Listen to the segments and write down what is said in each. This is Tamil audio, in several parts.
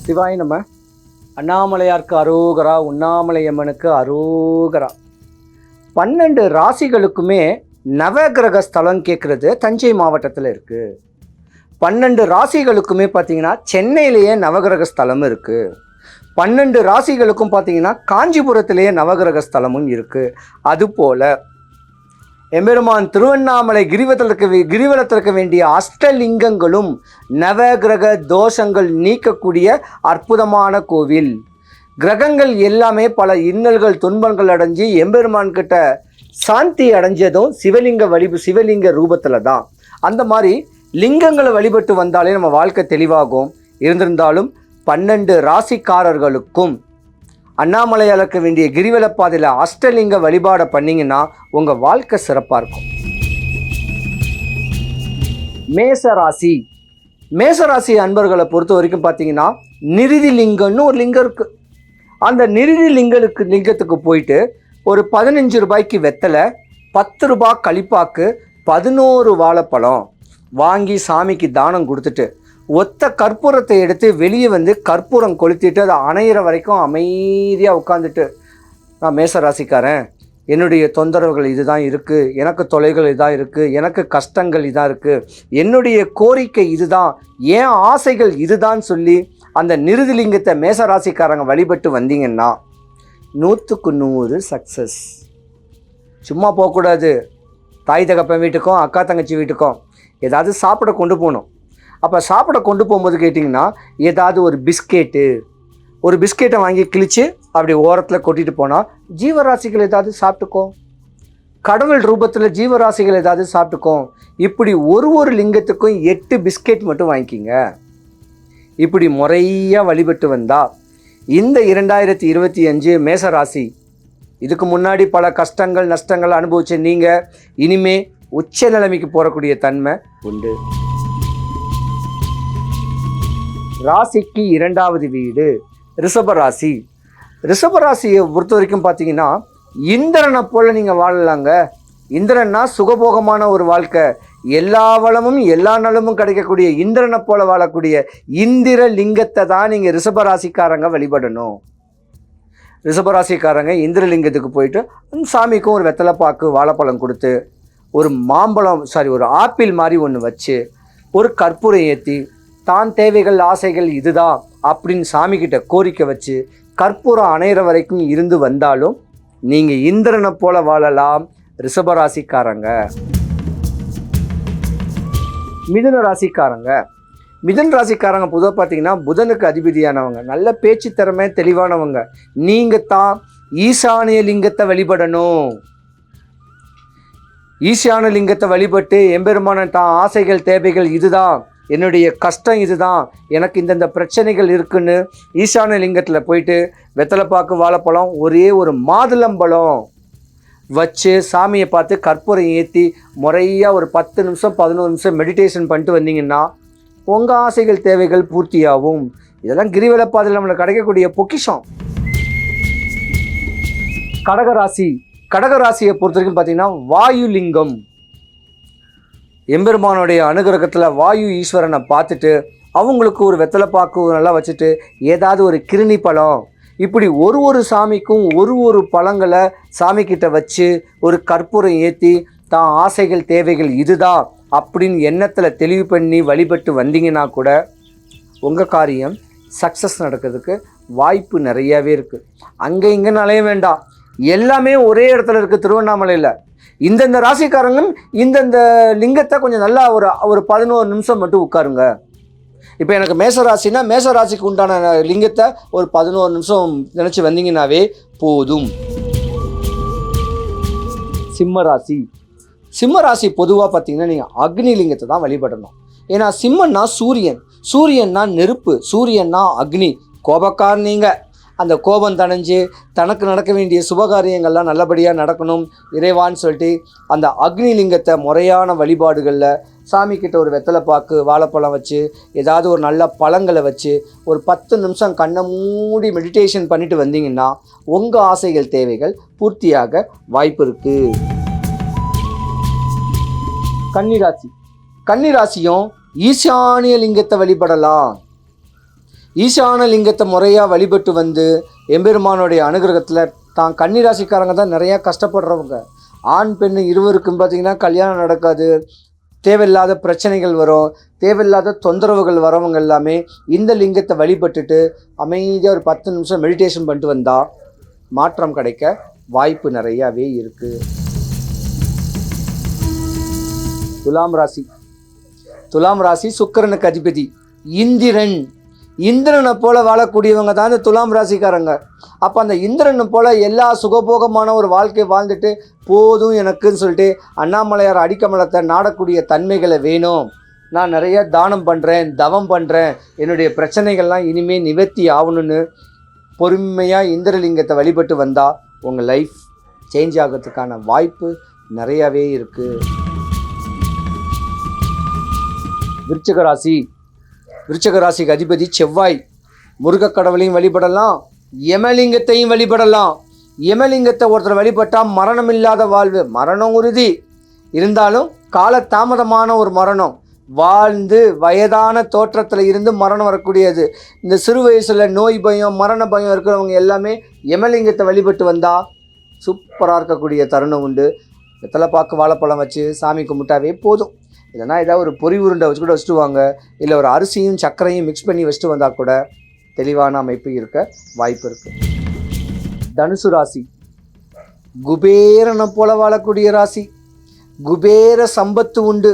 சிவாய் நம்ம அண்ணாமலையாருக்கு அரோகரா, உண்ணாமலையம்மனுக்கு அரோகரா. 12 ராசிகளுக்குமே நவகிரக ஸ்தலம் கேட்குறது தஞ்சை மாவட்டத்தில் இருக்குது. 12 ராசிகளுக்குமே பார்த்தீங்கன்னா சென்னையிலேயே நவகிரக ஸ்தலம் இருக்குது. 12 ராசிகளுக்கும் பார்த்தீங்கன்னா காஞ்சிபுரத்திலேயே நவகிரக ஸ்தலமும் இருக்குது. அதுபோல் எம்பெருமான் திருவண்ணாமலை கிரிவலத்திற்கு வேண்டிய அஷ்டலிங்கங்களும் நவகிரக தோஷங்கள் நீக்கக்கூடிய அற்புதமான கோவில். கிரகங்கள் எல்லாமே பல இன்னல்கள் துன்பங்கள் அடைஞ்சு எம்பெருமான் கிட்ட சாந்தி அடைஞ்சதும் சிவலிங்க ரூபத்தில் தான். அந்த மாதிரி லிங்கங்களை வழிபட்டு வந்தாலே நம்ம வாழ்க்கை தெளிவாகும். இருந்திருந்தாலும் 12 ராசிக்காரர்களுக்கும் அண்ணாமலையாருக்கு வேண்டிய கிரிவல பாதையில் அஷ்டலிங்க வழிபாடை பண்ணிங்கன்னா உங்கள் வாழ்க்கை சிறப்பாக இருக்கும். மேசராசி அன்பர்களை பொறுத்த வரைக்கும் பார்த்தீங்கன்னா நிருதி லிங்கம்னு ஒரு லிங்கம் இருக்குது. அந்த நிருதி லிங்கத்துக்கு போயிட்டு ஒரு 15 ரூபாய்க்கு வெத்தலை, 10 ரூபாய் களிப்பாக்கு, 11 வாழைப்பழம் வாங்கி சாமிக்கு தானம் கொடுத்துட்டு ஒத்த கற்பூரத்தை எடுத்து வெளியே வந்து கற்பூரம் கொளுத்திட்டு அதை அணையிற வரைக்கும் அமைதியாக உட்காந்துட்டு, நான் மேசராசிக்காரன், என்னுடைய தொந்தரவுகள் இதுதான் இருக்குது, எனக்கு தொலைகள் இதாக இருக்குது, எனக்கு கஷ்டங்கள் இதாக இருக்குது, என்னுடைய கோரிக்கை இதுதான், ஏன் ஆசைகள் இதுதான் சொல்லி அந்த நிருதிலிங்கத்தை மேசராசிக்காரங்க வழிபட்டு வந்தீங்கன்னா 100க்கு 100 சக்ஸஸ். சும்மா போகக்கூடாது. தாய் தகப்பன் வீட்டுக்கும் அக்கா தங்கச்சி வீட்டுக்கும் ஏதாவது சாப்பிட கொண்டு போகணும். அப்போ சாப்பிட கொண்டு போகும்போது கேட்டிங்கன்னா ஏதாவது ஒரு பிஸ்கெட்டை வாங்கி கிழித்து அப்படி ஓரத்தில் கொட்டிட்டு போனால் ஜீவராசிகள் ஏதாவது சாப்பிட்டுக்கோ, கடவுள் ரூபத்தில் ஜீவராசிகள் ஏதாவது சாப்பிட்டுக்கோ. இப்படி ஒரு லிங்கத்துக்கும் 8 பிஸ்கெட் மட்டும் வாங்கிக்கிங்க. இப்படி முறையாக வழிபட்டு வந்தால் இந்த 2025 மேசராசி, இதுக்கு முன்னாடி பல கஷ்டங்கள் நஷ்டங்கள் அனுபவிச்ச நீங்கள் இனிமே உச்ச நிலைமைக்கு போகக்கூடிய தன்மை உண்டு. ராசிக்கு 2வது வீடு ரிஷபராசி. ரிஷபராசியை பொறுத்த வரைக்கும் பார்த்தீங்கன்னா இந்திரனை போல் நீங்கள் வாழலாங்க. இந்திரன்னா சுகபோகமான ஒரு வாழ்க்கை, எல்லா வளமும் எல்லா நலமும் கிடைக்கக்கூடிய இந்திரனை போல் வாழக்கூடிய இந்திர லிங்கத்தை தான் நீங்கள் ரிஷபராசிக்காரங்க வழிபடணும். ரிஷபராசிக்காரங்க இந்திரலிங்கத்துக்கு போயிட்டு சாமிக்கும் ஒரு வெத்தலை பாக்கு வாழைப்பழம் கொடுத்து ஒரு ஆப்பிள் மாதிரி ஒன்று வச்சு ஒரு கற்பூரம் ஏற்றி தான் தேவைகள் ஆசைகள் இதுதான் அப்படின்னு சாமிக்கிட்ட கோரிக்கை வச்சு கற்பூரம் அணையிற வரைக்கும் இருந்து வந்தாலும் நீங்கள் இந்திரனை போல வாழலாம் ரிஷபராசிக்காரங்க. மிதுன ராசிக்காரங்க பொதுவாக பார்த்தீங்கன்னா புதனுக்கு அதிபதியானவங்க, நல்ல பேச்சு திறமை தெளிவானவங்க. நீங்கள் தான் ஈசானிய லிங்கத்தை வழிபடணும். ஈசான லிங்கத்தை வழிபட்டு எம்பெருமான தான் ஆசைகள் தேவைகள் இதுதான், என்னுடைய கஷ்டம் இதுதான், எனக்கு இந்தந்த பிரச்சனைகள் இருக்குன்னு ஈசான லிங்கத்தில் போயிட்டு வெத்தலைப்பாக்கு வாழைப்பழம் ஒரே ஒரு மாதுளம்பழம் வச்சு சாமியை பார்த்து கற்பூரம் ஏற்றி முறையாக ஒரு 10 நிமிஷம் 11 நிமிஷம் மெடிடேஷன் பண்ணிட்டு வந்தீங்கன்னா உங்கள் ஆசைகள் தேவைகள் பூர்த்தியாகும். இதெல்லாம் கிரிவல பாதையில் நம்மளுக்கு கிடைக்கக்கூடிய பொக்கிஷம். கடகராசியை பொறுத்த வரைக்கும் பார்த்தீங்கன்னா வாயு லிங்கம். எம்பெருமானுடைய அனுகிரகத்தில் வாயு ஈஸ்வரனை பார்த்துட்டு அவங்களுக்கு ஒரு வெத்தலைப்பாக்கு நல்லா வச்சுட்டு ஏதாவது ஒரு கிருணி பழம் இப்படி ஒரு சாமிக்கும் ஒரு பழங்களை சாமிக்கிட்ட வச்சு ஒரு கற்பூரம் ஏற்றி தான் ஆசைகள் தேவைகள் இதுதான் அப்படின்னு எண்ணத்தில் தெளிவு பண்ணி வழிபட்டு வந்தீங்கன்னா கூட உங்கள் காரியம் சக்ஸஸ் நடக்கிறதுக்கு வாய்ப்பு நிறையாவே இருக்குது. அங்கே இங்கேன்னு அலைய வேண்டாம், எல்லாமே ஒரே இடத்துல இருக்குது. திருவண்ணாமலையில் இந்தந்த ராசிக்காரங்களும் இந்தந்த லிங்கத்தை கொஞ்சம் நல்லா ஒரு 11 நிமிஷம் மட்டும் உட்காருங்க. இப்போ எனக்கு மேசராசினா மேசராசிக்கு உண்டான லிங்கத்தை ஒரு 11 நிமிஷம் நினச்சி வந்தீங்கன்னாவே போதும். சிம்மராசி பொதுவாக பார்த்தீங்கன்னா நீங்கள் அக்னி லிங்கத்தை தான் வழிபடணும். ஏன்னா சிம்மன்னா சூரியன்னா நெருப்பு, சூரியன்னா அக்னி. கோபக்கார் நீங்கள், அந்த கோபம் தணிஞ்சு தனக்கு நடக்க வேண்டிய சுபகாரியங்கள்லாம் நல்லபடியாக நடக்கணும் இறைவான்னு சொல்லிட்டு அந்த அக்னி லிங்கத்தை முறையான வழிபாடுகளில் சாமிக்கிட்ட ஒரு வெத்தலைப்பாக்கு வாழைப்பழம் வச்சு ஏதாவது ஒரு நல்ல பழங்களை வச்சு ஒரு 10 நிமிஷம் கண்ணை மூடி மெடிடேஷன் பண்ணிட்டு வந்தீங்கன்னா உங்கள் ஆசைகள் தேவைகள் பூர்த்தியாக வாய்ப்பு இருக்குது. கன்னிராசியும் ஈசானிய லிங்கத்தை வழிபடலாம். ஈசான லிங்கத்தை முறையாக வழிபட்டு வந்து எம்பெருமானுடைய அனுகிரகத்தில் தான் கன்னிராசிக்காரங்க தான் நிறையா கஷ்டப்படுறவங்க. ஆண் பெண் இருவருக்கும் பார்த்திங்கன்னா கல்யாணம் நடக்காது, தேவையில்லாத பிரச்சனைகள் வரும், தேவையில்லாத தொந்தரவுகள் வரவங்க எல்லாமே இந்த லிங்கத்தை வழிபட்டுட்டு அமைதியாக ஒரு 10 நிமிஷம் மெடிடேஷன் பண்ணிட்டு வந்தால் மாற்றம் கிடைக்க வாய்ப்பு நிறையாவே இருக்குது. துலாம் ராசி சுக்கிரனுக்கு அதிபதி இந்திரனை போல வாழக்கூடியவங்க தான் இந்த துலாம் ராசிக்காரங்க. அப்போ அந்த இந்திரனை போல எல்லா சுகபோகமான ஒரு வாழ்க்கை வாழ்ந்துட்டு போதும் எனக்குன்னு சொல்லிட்டு அண்ணாமலையார் அடிக்கமலத்தை நாடக்கூடிய தன்மைகளை வேணும், நான் நிறைய தானம் பண்ணுறேன், தவம் பண்ணுறேன், என்னுடைய பிரச்சனைகள்லாம் இனிமேல் நிவர்த்தி ஆகணும்னு பொறுமையாக இந்திரலிங்கத்தை வழிபட்டு வந்தால் உங்கள் லைஃப் சேஞ்ச் ஆகிறதுக்கான வாய்ப்பு நிறையாவே இருக்குது. விருச்சிக ராசிக்கு அதிபதி செவ்வாய். முருகக்கடவுளையும் வழிபடலாம், யமலிங்கத்தையும் வழிபடலாம். யமலிங்கத்தை ஒருத்தர் வழிபட்டால் மரணம் இல்லாத வாழ்வு, மரணம் உறுதி இருந்தாலும் காலதாமதமான ஒரு மரணம், வாழ்ந்து வயதான தோற்றத்தில் இருந்து மரணம் வரக்கூடியது. இந்த சிறு வயசில் நோய் பயம் மரண பயம் இருக்கிறவங்க எல்லாமே யமலிங்கத்தை வழிபட்டு வந்தால் சூப்பராக இருக்கக்கூடிய தருணம் உண்டு. வெத்தலை பாக்கு வாழைப்பழம் வச்சு சாமி கும்பிட்டாவே போதும். இல்லைனா ஏதாவது ஒரு பொறி உருண்டை வச்சு கூட வச்சுட்டு வாங்க, இல்லை ஒரு அரிசியும் சர்க்கரையும் மிக்ஸ் பண்ணி வச்சுட்டு வந்தால் கூட தெளிவான அமைப்பு இருக்க வாய்ப்பு இருக்குது. தனுசு ராசி குபேரனை போல வாழக்கூடிய ராசி. குபேர சம்பத்து உண்டு.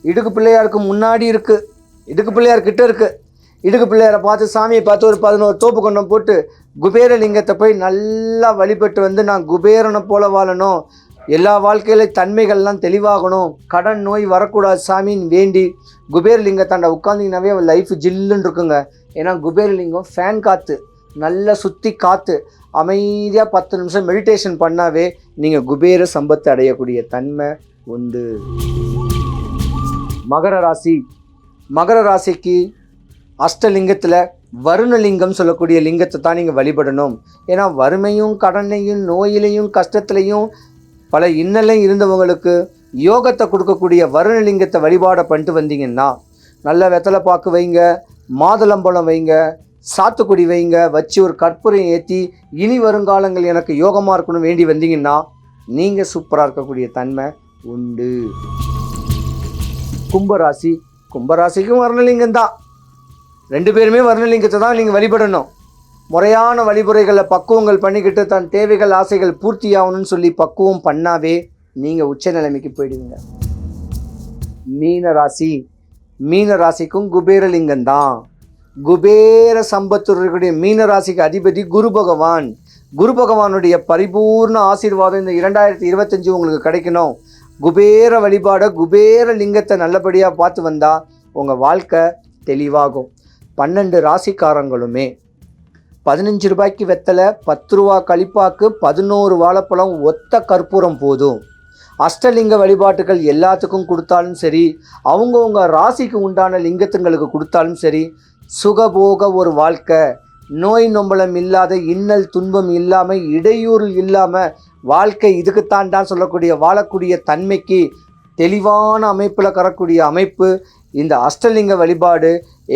இடுக்கு பிள்ளையாருக்கு முன்னாடி இருக்குது, இடுக்கு பிள்ளையார் கிட்ட இருக்குது. இடுக்கு பிள்ளையாரை பார்த்து சாமியை பார்த்து ஒரு 11 தோப்பு கொண்டம் போட்டு குபேர லிங்கத்தை போய் நல்லா வழிபட்டு வந்து நான் குபேரனை போல வாழணும், எல்லா வாழ்க்கையில தன்மைகள்லாம் தெளிவாகணும், கடன் நோய் வரக்கூடாது சாமின்னு வேண்டி குபேரலிங்கத்தாண்ட உட்காந்திங்கனாவே அவன் லைஃப் ஜில்லுன்னு இருக்குங்க. ஏன்னா குபேரலிங்கம் ஃபேன் காற்று, நல்லா சுற்றி காற்று, அமைதியாக 10 நிமிஷம் மெடிடேஷன் பண்ணாவே நீங்கள் குபேர சம்பத்து அடையக்கூடிய தன்மை உண்டு. மகர ராசிக்கு அஷ்டலிங்கத்தில் வருணலிங்கம் சொல்லக்கூடிய லிங்கத்தை தான் நீங்கள் வழிபடணும். ஏன்னா வறுமையும் கடனையும் நோயிலையும் கஷ்டத்துலையும் பல இன்னலையும் இருந்தவங்களுக்கு யோகத்தை கொடுக்கக்கூடிய வருணலிங்கத்தை வழிபாடை பண்ணிட்டு வந்தீங்கன்னா, நல்ல வெத்தலை பாக்கு வைங்க, மாதுளம்பழம் வைங்க, சாத்துக்குடி வைங்க, வச்சு ஒரு கற்பூரம் ஏற்றி இனி வருங்காலங்கள் எனக்கு யோகமாக இருக்கணும் வேண்டி வந்தீங்கன்னா நீங்கள் சூப்பராக இருக்கக்கூடிய தன்மை உண்டு. கும்பராசிக்கும் வருணலிங்கம் தான். 2 பேருமே வருணலிங்கத்தை தான் நீங்கள் வழிபடணும். முறையான வழிமுறைகளை பக்குவங்கள் பண்ணிக்கிட்டு தன் தேவைகள் ஆசைகள் பூர்த்தி ஆகணும்னு சொல்லி பக்குவம் பண்ணாவே நீங்கள் உச்ச நிலைமைக்கு போயிடுவீங்க. மீன ராசிக்கும் குபேரலிங்கம் தான். குபேர சம்பத்துடைய மீன ராசிக்கு அதிபதி குரு பகவானுடைய பரிபூர்ண ஆசீர்வாதம் இந்த 2025 உங்களுக்கு கிடைக்கணும். குபேர வழிபாட குபேர லிங்கத்தை நல்லபடியாக பார்த்து வந்தால் உங்கள் வாழ்க்கை தெளிவாகும். 12 ராசிக்காரங்களுமே 15 ரூபாய்க்கு வெத்தலை, 10 ரூபா கழிப்பாக்கு, 11 வாழைப்பழம், ஒத்த கற்பூரம் போதும். அஷ்டலிங்க வழிபாட்டுகள் எல்லாத்துக்கும் கொடுத்தாலும் சரி, அவங்கவுங்க ராசிக்கு உண்டான லிங்கத்துங்களுக்கு கொடுத்தாலும் சரி, சுகபோக ஒரு வாழ்க்கை, நோய் நொம்பலம் இல்லாத, இன்னல் துன்பம் இல்லாமல், இடையூறு இல்லாமல் வாழ்க்கை இதுக்குத்தான் சொல்லக்கூடிய வாழக்கூடிய தன்மைக்கு தெளிவான அமைப்பில் கரக்கூடிய அமைப்பு இந்த அஷ்டலிங்க வழிபாடு.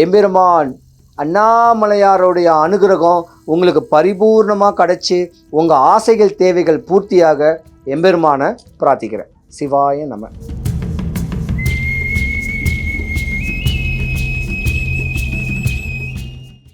எம்பெருமான் அண்ணாமலையாருடைய அனுகிரகம் உங்களுக்கு பரிபூர்ணமாக கிடைச்சி உங்கள் ஆசைகள் தேவைகள் பூர்த்தியாக எம்பெருமானை பிரார்த்திக்கிறேன். சிவாய நம.